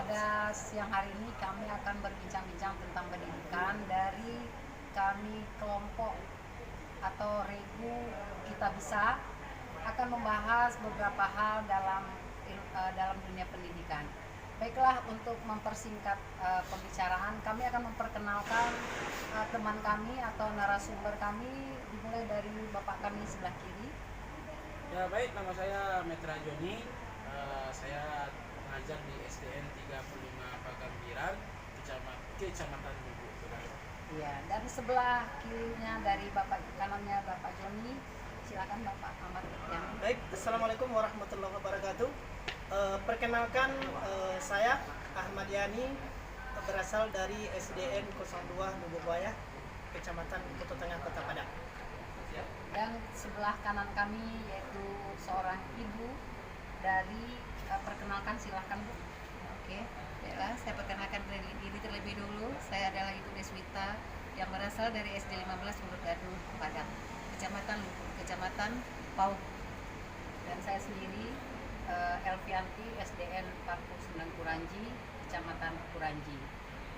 pada siang hari ini kami akan berbincang-bincang tentang pendidikan dari kami kelompok atau Regu Kita Bisa akan membahas beberapa hal dalam dunia pendidikan. Baiklah, untuk mempersingkat pembicaraan, kami akan memperkenalkan teman kami atau narasumber kami, dimulai dari Bapak kami sebelah kiri. Ya baik, nama saya Metra Joni. Saya mengajar di SDN 35 Pagambiran, Kecamatan Lubu. Iya, dari sebelah kirinya dari Bapak kanannya Bapak Joni, silakan Bapak Ahmad Yani. Baik, assalamualaikum warahmatullahi wabarakatuh. Perkenalkan, saya Ahmad Yani, berasal dari SDN 02 Nububuaya, Kecamatan Kuto Tengah, Kota Padang. Dan sebelah kanan kami yaitu seorang ibu dari perkenalkan, silahkan Bu. Oke, baiklah, saya perkenalkan diri terlebih dulu. Saya adalah Ibu Deswita yang berasal dari SD 15 Huruf Gaduh, Padang, Kecamatan Lubu, Kecamatan Pau. Dan saya sendiri Elvianti, SDN 49 Kuranji, Kecamatan Kuranji.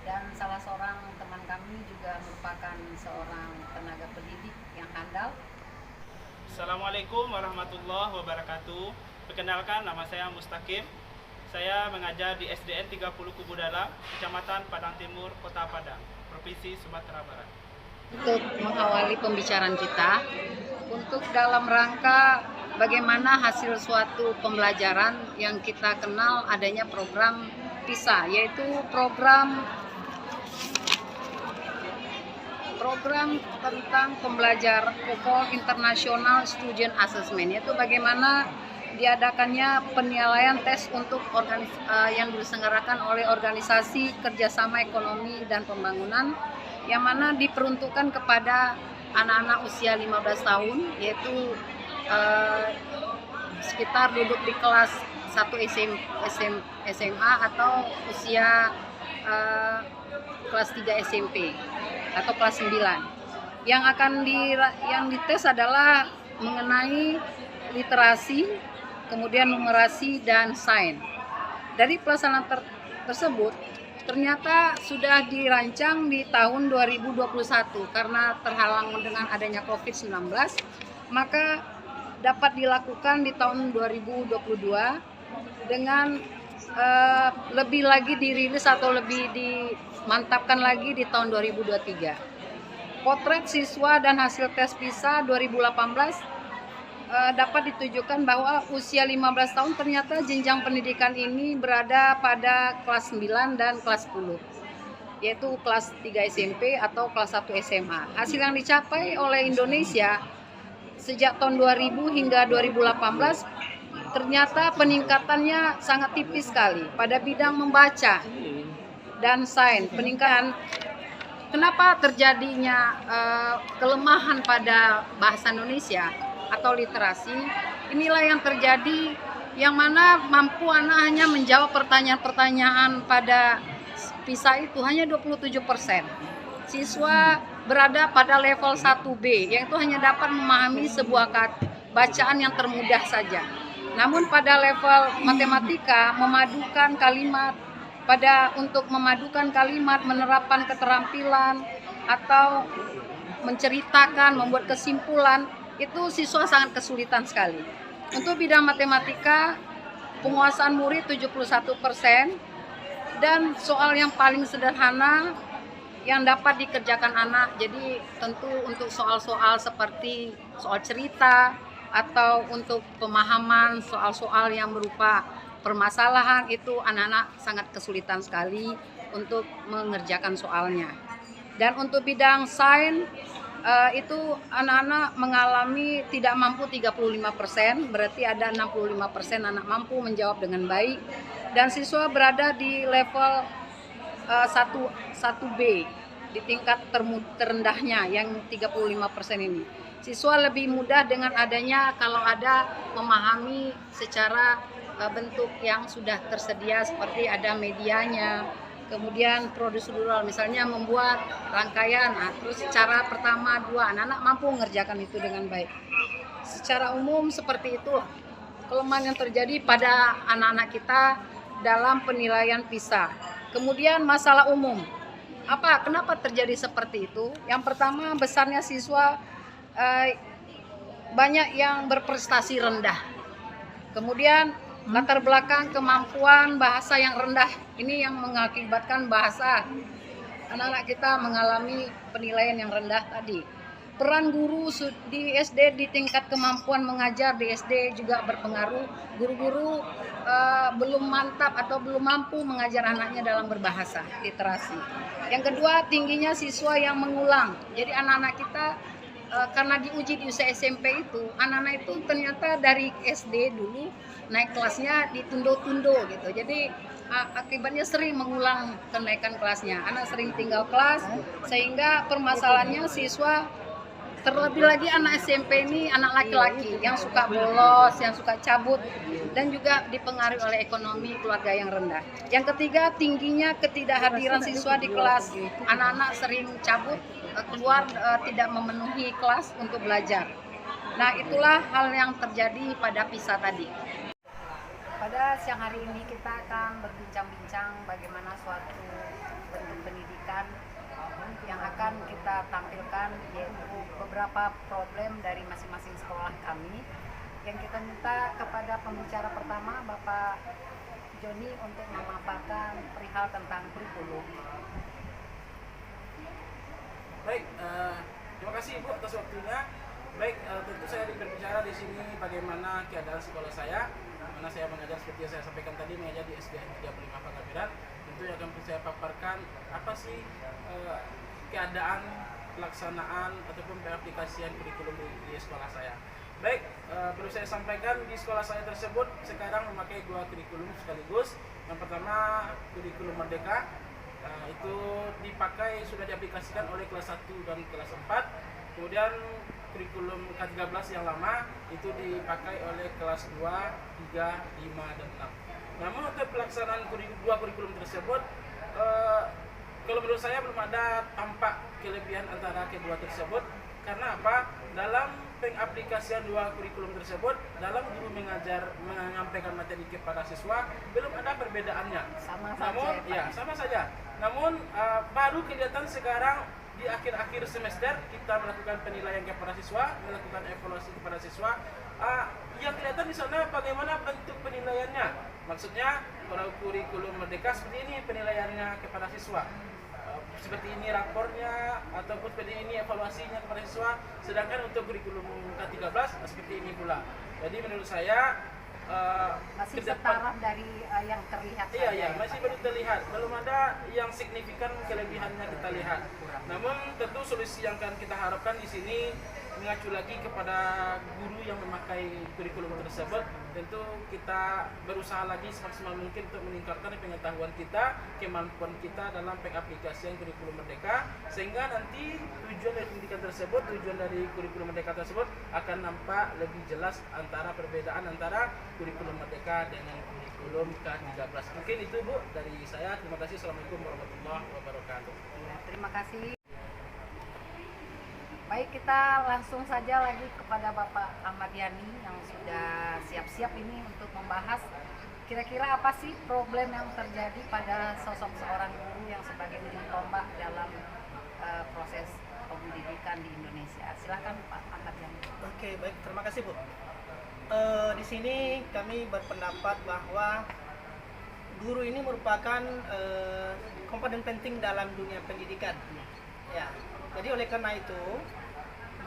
Dan salah seorang teman kami juga merupakan seorang tenaga pendidik yang handal. Assalamualaikum warahmatullahi wabarakatuh. Perkenalkan, nama saya Mustaqim. Saya mengajar di SDN 30 Kubu Dalam, Kecamatan Padang Timur, Kota Padang, Provinsi Sumatera Barat. Untuk mengawali pembicaraan kita, untuk dalam rangka bagaimana hasil suatu pembelajaran yang kita kenal adanya program PISA, yaitu program tentang pembelajaran pokok International Student Assessment, yaitu bagaimana diadakannya penilaian tes untuk yang diselenggarakan oleh Organisasi Kerjasama Ekonomi dan Pembangunan, yang mana diperuntukkan kepada anak-anak usia 15 tahun, yaitu sekitar duduk di kelas 1 SMA atau usia kelas 3 SMP atau kelas 9. Yang dites adalah mengenai literasi, kemudian numerasi dan sains. Dari pelaksanaan tersebut ternyata sudah dirancang di tahun 2021, karena terhalang dengan adanya COVID-19, maka dapat dilakukan di tahun 2022 dengan lebih lagi dirilis atau lebih dimantapkan lagi di tahun 2023. Potret siswa dan hasil tes PISA 2018 dapat ditujukan bahwa usia 15 tahun ternyata jenjang pendidikan ini berada pada kelas 9 dan kelas 10, yaitu kelas 3 SMP atau kelas 1 SMA. Hasil yang dicapai oleh Indonesia sejak tahun 2000 hingga 2018 ternyata peningkatannya sangat tipis sekali pada bidang membaca dan sains. Peningkatan, kenapa terjadinya kelemahan pada bahasa Indonesia atau literasi? Inilah yang terjadi, yang mana mampu anak hanya menjawab pertanyaan-pertanyaan pada PISA itu hanya 27%. Siswa berada pada level 1B, yaitu hanya dapat memahami sebuah bacaan yang termudah saja. Namun pada level matematika, untuk memadukan kalimat, menerapkan keterampilan atau menceritakan, membuat kesimpulan, itu siswa sangat kesulitan sekali. Untuk bidang matematika, penguasaan murid 71%, dan soal yang paling sederhana yang dapat dikerjakan anak. Jadi tentu untuk soal-soal seperti soal cerita atau untuk pemahaman soal-soal yang berupa permasalahan, itu anak-anak sangat kesulitan sekali untuk mengerjakan soalnya. Dan untuk bidang sains, itu anak-anak mengalami tidak mampu 35%, berarti ada 65% anak mampu menjawab dengan baik, dan siswa berada di level 1B, di tingkat terendahnya yang 35% ini. Siswa lebih mudah dengan adanya kalau ada memahami secara bentuk yang sudah tersedia, seperti ada medianya, kemudian prosedural, misalnya membuat rangkaian. Terus cara pertama 2, anak-anak mampu mengerjakan itu dengan baik. Secara umum seperti itu kelemahan yang terjadi pada anak-anak kita dalam penilaian PISA. Kemudian masalah umum. Kenapa terjadi seperti itu? Yang pertama, besarnya siswa banyak yang berprestasi rendah. Kemudian latar belakang kemampuan bahasa yang rendah ini yang mengakibatkan bahasa anak-anak kita mengalami penilaian yang rendah tadi. Peran guru di SD di tingkat kemampuan mengajar di SD juga berpengaruh. Guru-guru belum mantap atau belum mampu mengajar anaknya dalam berbahasa, literasi. Yang kedua, tingginya siswa yang mengulang. Jadi anak-anak kita karena diuji di usia SMP itu, anak-anak itu ternyata dari SD dulu naik kelasnya ditundo-tundo gitu. Jadi akibatnya sering mengulang kenaikan kelasnya. Anak sering tinggal kelas sehingga permasalahannya siswa, terlebih lagi anak SMP ini anak laki-laki yang suka bolos, yang suka cabut, dan juga dipengaruhi oleh ekonomi keluarga yang rendah. Yang ketiga, tingginya ketidakhadiran siswa di kelas. Anak-anak sering cabut, keluar, tidak memenuhi kelas untuk belajar. Nah, itulah hal yang terjadi pada PISA tadi. Pada siang hari ini kita akan berbincang-bincang bagaimana suatu bentuk pendidikan yang akan kita tampilkan, yaitu beberapa problem dari masing-masing sekolah kami. Yang kita minta kepada pembicara pertama, Bapak Joni, untuk memaparkan perihal tentang kurikulum. Baik, terima kasih Ibu atas waktunya. Baik, tentu saya berbicara di sini bagaimana keadaan sekolah saya, mana saya mengajar seperti yang saya sampaikan tadi, mengajar di SDN 35 Pagambiran. Tentu yang akan saya paparkan apa sih keadaan pelaksanaan ataupun pengaplikasian kurikulum di sekolah saya. Baik, perlu saya sampaikan di sekolah saya tersebut sekarang memakai 2 kurikulum sekaligus. Yang pertama kurikulum Merdeka, itu dipakai, sudah diaplikasikan oleh kelas 1 dan kelas 4. Kemudian kurikulum K13 yang lama itu dipakai oleh kelas 2, 3, 5, dan 6. Namun untuk pelaksanaan 2 kurikulum tersebut, kalau menurut saya belum ada tampak kelebihan antara kedua tersebut. Karena apa? Dalam pengaplikasian 2 kurikulum tersebut, dalam guru mengajar menyampaikan materi kepada siswa, belum ada perbedaannya. Sama saja. Namun baru kelihatan sekarang di akhir-akhir semester kita melakukan penilaian kepada siswa, melakukan evaluasi kepada siswa. Yang kelihatan di sana bagaimana bentuk penilaiannya. Maksudnya kalau kurikulum Merdeka seperti ini penilaiannya kepada siswa, seperti ini rapornya ataupun seperti ini evaluasinya kepada siswa. Sedangkan untuk kurikulum K13 seperti ini pula. Jadi menurut saya masih setara dari yang terlihat. Iya, masih belum terlihat, belum ada yang signifikan kelebihannya kita lihat. Namun tentu solusi yang akan kita harapkan di sini mengacu lagi kepada guru yang memakai kurikulum tersebut. Tentu kita berusaha lagi semaksimal mungkin untuk meningkatkan pengetahuan kita, kemampuan kita dalam pengaplikasian kurikulum Merdeka, sehingga nanti tujuan dari pendidikan tersebut, tujuan dari kurikulum Merdeka tersebut akan nampak lebih jelas antara perbedaan antara kurikulum Merdeka dengan kurikulum K13. Mungkin itu Bu dari saya. Terima kasih. Assalamualaikum warahmatullahi wabarakatuh. Ya, terima kasih. Baik, kita langsung saja lagi kepada Bapak Ahmad Yani yang sudah siap-siap ini untuk membahas kira-kira apa sih problem yang terjadi pada sosok seorang guru yang sebagai ujung tombak dalam proses pendidikan di Indonesia. Silakan Pak Ahmad Yani. Oke, baik, terima kasih Bu. Di sini kami berpendapat bahwa guru ini merupakan komponen penting dalam dunia pendidikan. Ya, jadi oleh karena itu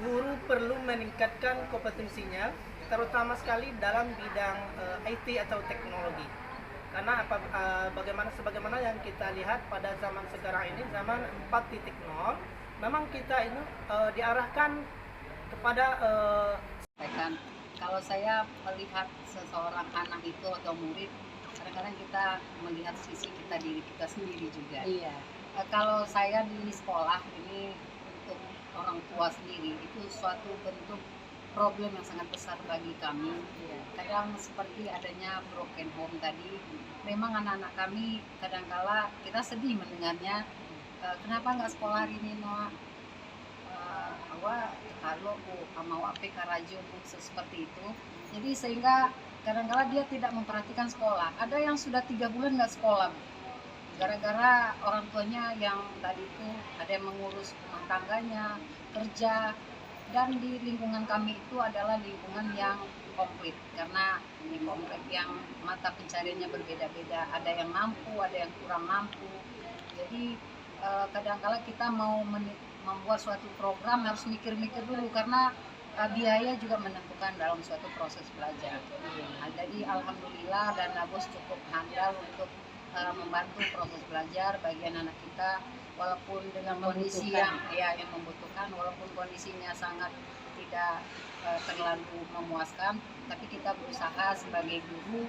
guru perlu meningkatkan kompetensinya, terutama sekali dalam bidang IT atau teknologi. Karena sebagaimana yang kita lihat pada zaman sekarang ini, zaman 4.0, memang kita ini diarahkan kepada kalau saya melihat seseorang anak itu atau murid, kadang-kadang kita melihat sisi diri kita sendiri juga. Iya. Kalau saya di sekolah ini, untuk orang tua sendiri itu suatu bentuk problem yang sangat besar bagi kami. Kadang seperti adanya broken home tadi, memang anak-anak kami kadangkala kita sedih mendengarnya, kenapa nggak sekolah hari ini Noah? Kalau mau apa karajo seperti itu. Jadi sehingga kadang-kala dia tidak memperhatikan sekolah. Ada yang sudah 3 bulan nggak sekolah, Bu. Gara-gara orang tuanya yang tadi itu ada yang mengurus rumah tangganya, kerja, dan di lingkungan kami itu adalah lingkungan yang komplit karena di komplek yang mata pencariannya berbeda-beda, ada yang mampu, ada yang kurang mampu. Jadi kadang-kala kita mau membuat suatu program harus mikir-mikir dulu karena biaya juga menentukan dalam suatu proses belajar. Nah, jadi alhamdulillah Dana Bos cukup handal untuk membantu proses belajar bagi anak kita walaupun dengan kondisi yang membutuhkan, walaupun kondisinya sangat tidak terlalu memuaskan, tapi kita berusaha sebagai guru.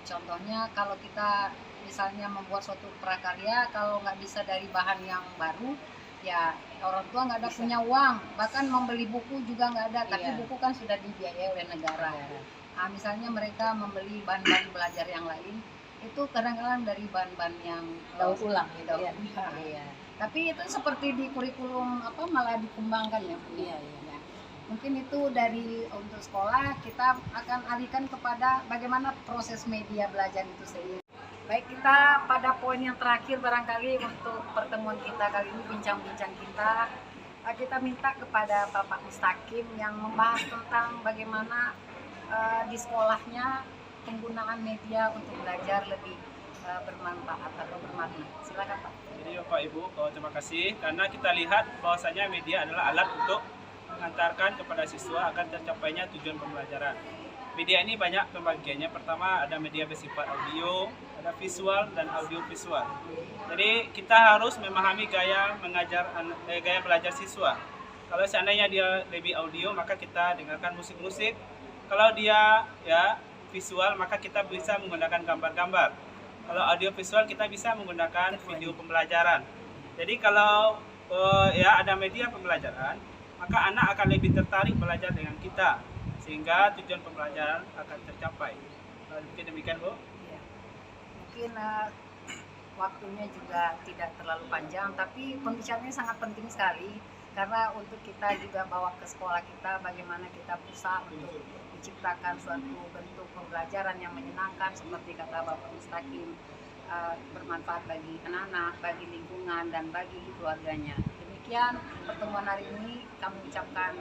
Contohnya kalau kita misalnya membuat suatu prakarya, kalau nggak bisa dari bahan yang baru, ya orang tua nggak ada punya uang, bahkan membeli buku juga nggak ada, tapi buku kan sudah dibiayai oleh negara. Nah, misalnya mereka membeli bahan-bahan belajar yang lain, itu kadang-kadang dari bahan-bahan yang Daur ulang. Tapi itu seperti di kurikulum malah dikembangkan ya. Ya. Mungkin itu dari untuk sekolah kita akan alihkan kepada bagaimana proses media belajar itu sendiri. Baik, kita pada poin yang terakhir barangkali untuk pertemuan kita kali ini, bincang-bincang kita minta kepada Bapak Mustaqim yang membahas tentang bagaimana di sekolahnya penggunaan media untuk belajar lebih bermanfaat atau bermakna. Silakan Pak. Jadi Bapak Ibu, terima kasih karena kita lihat bahwasanya media adalah alat untuk mengantarkan kepada siswa akan tercapainya tujuan pembelajaran. Media ini banyak pembagiannya. Pertama ada media bersifat audio, ada visual dan audio visual. Jadi kita harus memahami gaya belajar siswa. Kalau seandainya dia lebih audio, maka kita dengarkan musik-musik. Kalau dia visual, maka kita bisa menggunakan gambar-gambar. Kalau audio visual, kita bisa menggunakan video pembelajaran. Jadi kalau ada media pembelajaran, maka anak akan lebih tertarik belajar dengan kita, sehingga tujuan pembelajaran akan tercapai. Mungkin demikian, Bu. Ya. Mungkin waktunya juga tidak terlalu panjang, tapi pembicaraannya sangat penting sekali karena untuk kita juga bawa ke sekolah kita bagaimana kita berusaha untuk menciptakan suatu bentuk pembelajaran yang menyenangkan seperti kata Bapak Mustaqim, bermanfaat bagi anak-anak, bagi lingkungan dan bagi keluarganya. Demikian pertemuan hari ini, kami ucapkan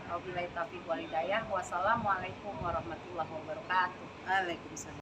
wabillahi taufiq wal hidayah. Wassalamualaikum warahmatullahi wabarakatuh. Waalaikumsalam.